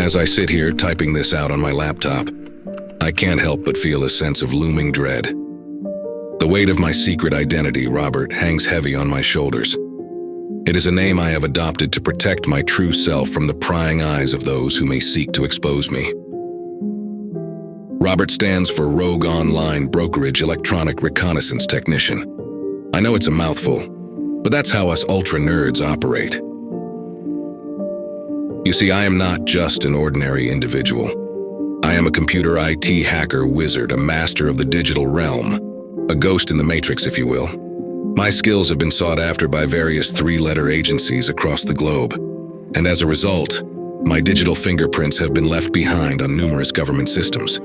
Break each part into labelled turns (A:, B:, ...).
A: As I sit here typing this out on my laptop, I can't help but feel a sense of looming dread. The weight of my secret identity, Robert, hangs heavy on my shoulders. It is a name I have adopted to protect my true self from the prying eyes of those who may seek to expose me. Robert stands for Rogue Online Brokerage Electronic Reconnaissance Technician. I know it's a mouthful, but that's how us ultra-nerds operate. You see, I am not just an ordinary individual. I am a computer IT hacker wizard, a master of the digital realm, a ghost in the matrix, if you will. My skills have been sought after by various three-letter agencies across the globe, and as a result, my digital fingerprints have been left behind on numerous government systems.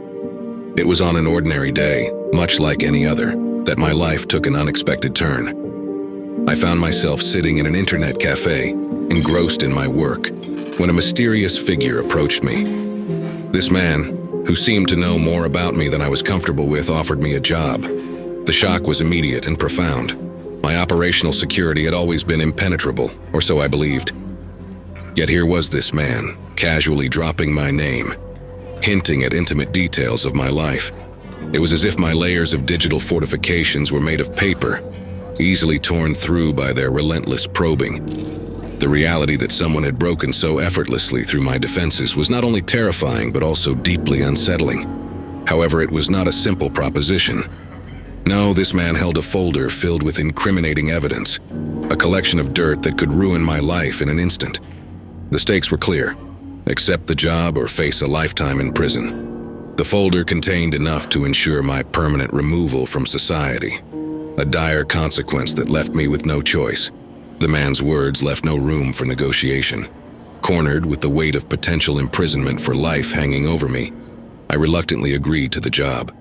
A: It was on an ordinary day, much like any other, that my life took an unexpected turn. I found myself sitting in an internet cafe, engrossed in my work, when a mysterious figure approached me. This man, who seemed to know more about me than I was comfortable with, offered me a job. The shock was immediate and profound. My operational security had always been impenetrable, or so I believed. Yet here was this man, casually dropping my name, hinting at intimate details of my life. It was as if my layers of digital fortifications were made of paper, easily torn through by their relentless probing. The reality that someone had broken so effortlessly through my defenses was not only terrifying but also deeply unsettling. However, it was not a simple proposition. No, this man held a folder filled with incriminating evidence, a collection of dirt that could ruin my life in an instant. The stakes were clear: accept the job or face a lifetime in prison. The folder contained enough to ensure my permanent removal from society, a dire consequence that left me with no choice. The man's words left no room for negotiation. Cornered with the weight of potential imprisonment for life hanging over me, I reluctantly agreed to the job.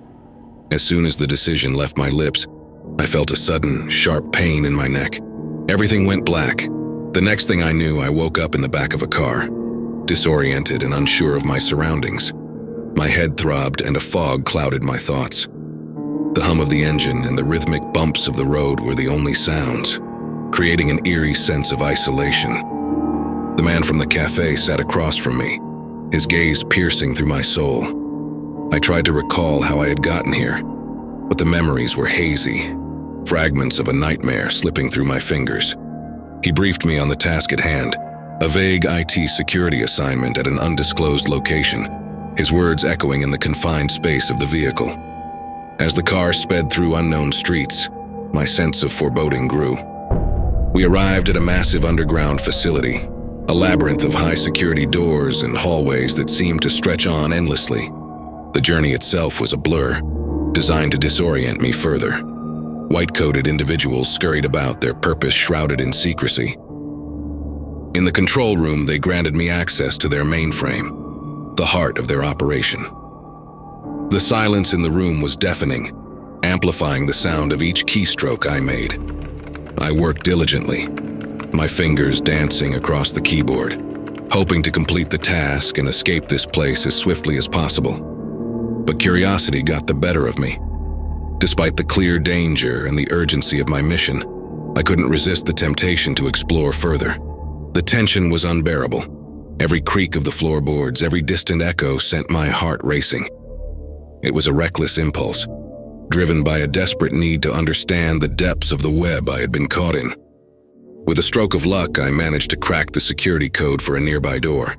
A: As soon as the decision left my lips, I felt a sudden, sharp pain in my neck. Everything went black. The next thing I knew, I woke up in the back of a car, disoriented and unsure of my surroundings. My head throbbed and a fog clouded my thoughts. The hum of the engine and the rhythmic bumps of the road were the only sounds, creating an eerie sense of isolation. The man from the cafe sat across from me, his gaze piercing through my soul. I tried to recall how I had gotten here, but the memories were hazy, fragments of a nightmare slipping through my fingers. He briefed me on the task at hand, a vague IT security assignment at an undisclosed location, his words echoing in the confined space of the vehicle. As the car sped through unknown streets, my sense of foreboding grew. We arrived at a massive underground facility, a labyrinth of high-security doors and hallways that seemed to stretch on endlessly. The journey itself was a blur, designed to disorient me further. White-coated individuals scurried about, their purpose shrouded in secrecy. In the control room, they granted me access to their mainframe, the heart of their operation. The silence in the room was deafening, amplifying the sound of each keystroke I made. I worked diligently, my fingers dancing across the keyboard, hoping to complete the task and escape this place as swiftly as possible. But curiosity got the better of me. Despite the clear danger and the urgency of my mission, I couldn't resist the temptation to explore further. The tension was unbearable. Every creak of the floorboards, every distant echo sent my heart racing. It was a reckless impulse, driven by a desperate need to understand the depths of the web I had been caught in. With a stroke of luck, I managed to crack the security code for a nearby door.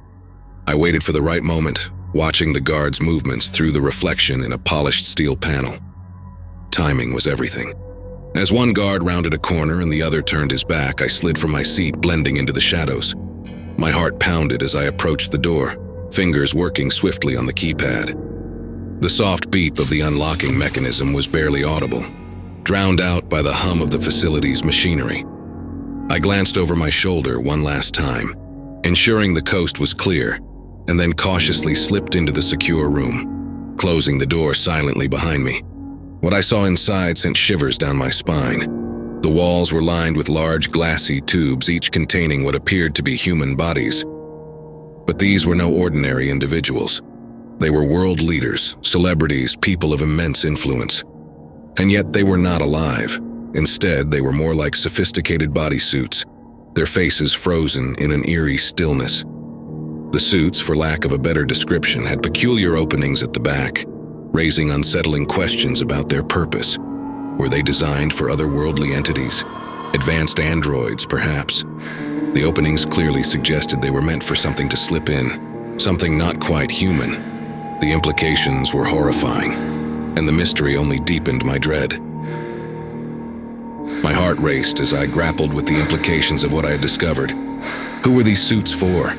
A: I waited for the right moment, watching the guard's movements through the reflection in a polished steel panel. Timing was everything. As one guard rounded a corner and the other turned his back, I slid from my seat, blending into the shadows. My heart pounded as I approached the door, fingers working swiftly on the keypad. The soft beep of the unlocking mechanism was barely audible, drowned out by the hum of the facility's machinery. I glanced over my shoulder one last time, ensuring the coast was clear, and then cautiously slipped into the secure room, closing the door silently behind me. What I saw inside sent shivers down my spine. The walls were lined with large glassy tubes, each containing what appeared to be human bodies. But these were no ordinary individuals. They were world leaders, celebrities, people of immense influence. And yet they were not alive. Instead, they were more like sophisticated bodysuits, their faces frozen in an eerie stillness. The suits, for lack of a better description, had peculiar openings at the back, raising unsettling questions about their purpose. Were they designed for otherworldly entities? Advanced androids, perhaps? The openings clearly suggested they were meant for something to slip in, something not quite human. The implications were horrifying, and the mystery only deepened my dread. My heart raced as I grappled with the implications of what I had discovered. Who were these suits for?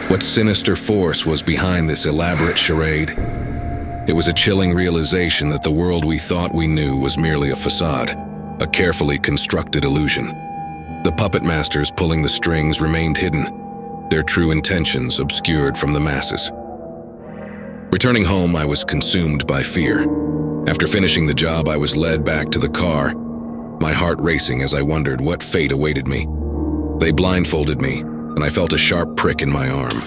A: What sinister force was behind this elaborate charade? It was a chilling realization that the world we thought we knew was merely a facade, a carefully constructed illusion. The puppet masters pulling the strings remained hidden, their true intentions obscured from the masses. Returning home, I was consumed by fear. After finishing the job, I was led back to the car, my heart racing as I wondered what fate awaited me. They blindfolded me, and I felt a sharp prick in my arm.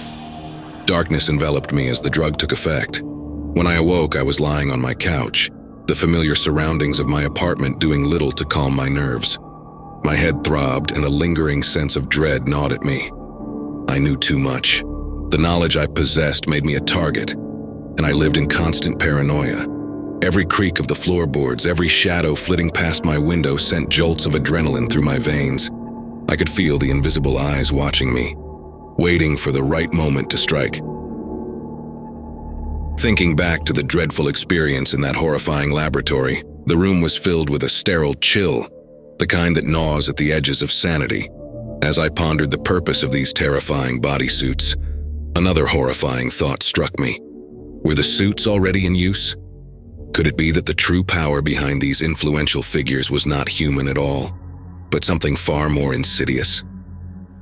A: Darkness enveloped me as the drug took effect. When I awoke, I was lying on my couch, the familiar surroundings of my apartment doing little to calm my nerves. My head throbbed, and a lingering sense of dread gnawed at me. I knew too much. The knowledge I possessed made me a target, and I lived in constant paranoia. Every creak of the floorboards, every shadow flitting past my window sent jolts of adrenaline through my veins. I could feel the invisible eyes watching me, waiting for the right moment to strike. Thinking back to the dreadful experience in that horrifying laboratory, the room was filled with a sterile chill, the kind that gnaws at the edges of sanity. As I pondered the purpose of these terrifying bodysuits, another horrifying thought struck me. Were the suits already in use? Could it be that the true power behind these influential figures was not human at all, but something far more insidious?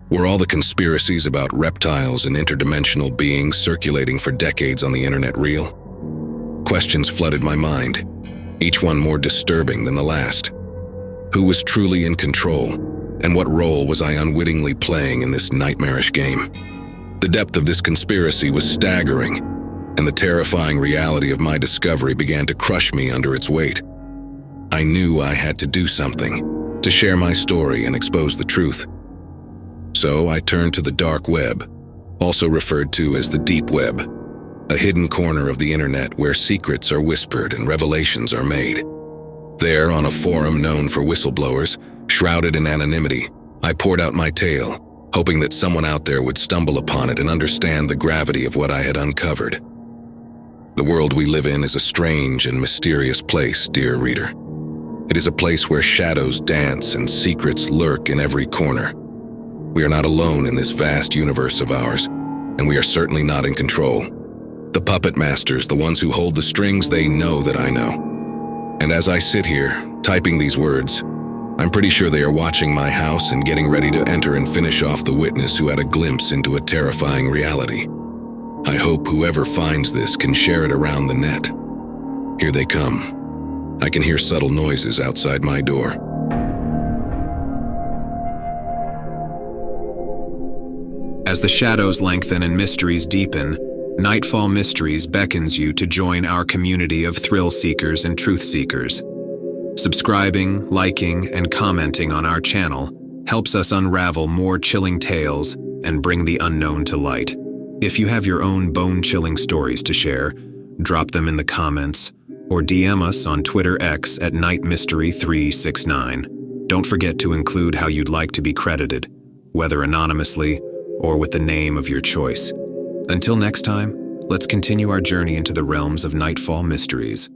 A: Were all the conspiracies about reptiles and interdimensional beings circulating for decades on the internet real? Questions flooded my mind, each one more disturbing than the last. Who was truly in control, and what role was I unwittingly playing in this nightmarish game? The depth of this conspiracy was staggering, and the terrifying reality of my discovery began to crush me under its weight. I knew I had to do something, to share my story and expose the truth. So I turned to the dark web, also referred to as the deep web, a hidden corner of the internet where secrets are whispered and revelations are made. There, on a forum known for whistleblowers, shrouded in anonymity, I poured out my tale, hoping that someone out there would stumble upon it and understand the gravity of what I had uncovered. The world we live in is a strange and mysterious place, dear reader. It is a place where shadows dance and secrets lurk in every corner. We are not alone in this vast universe of ours, and we are certainly not in control. The puppet masters, the ones who hold the strings, they know that I know. And as I sit here, typing these words, I'm pretty sure they are watching my house and getting ready to enter and finish off the witness who had a glimpse into a terrifying reality. I hope whoever finds this can share it around the net. Here they come. I can hear subtle noises outside my door.
B: As the shadows lengthen and mysteries deepen, Nightfall Mysteries beckons you to join our community of thrill seekers and truth seekers. Subscribing, liking, and commenting on our channel helps us unravel more chilling tales and bring the unknown to light. If you have your own bone-chilling stories to share, drop them in the comments or DM us on Twitter X at NightMystery369. Don't forget to include how you'd like to be credited, whether anonymously or with the name of your choice. Until next time, let's continue our journey into the realms of Nightfall Mysteries.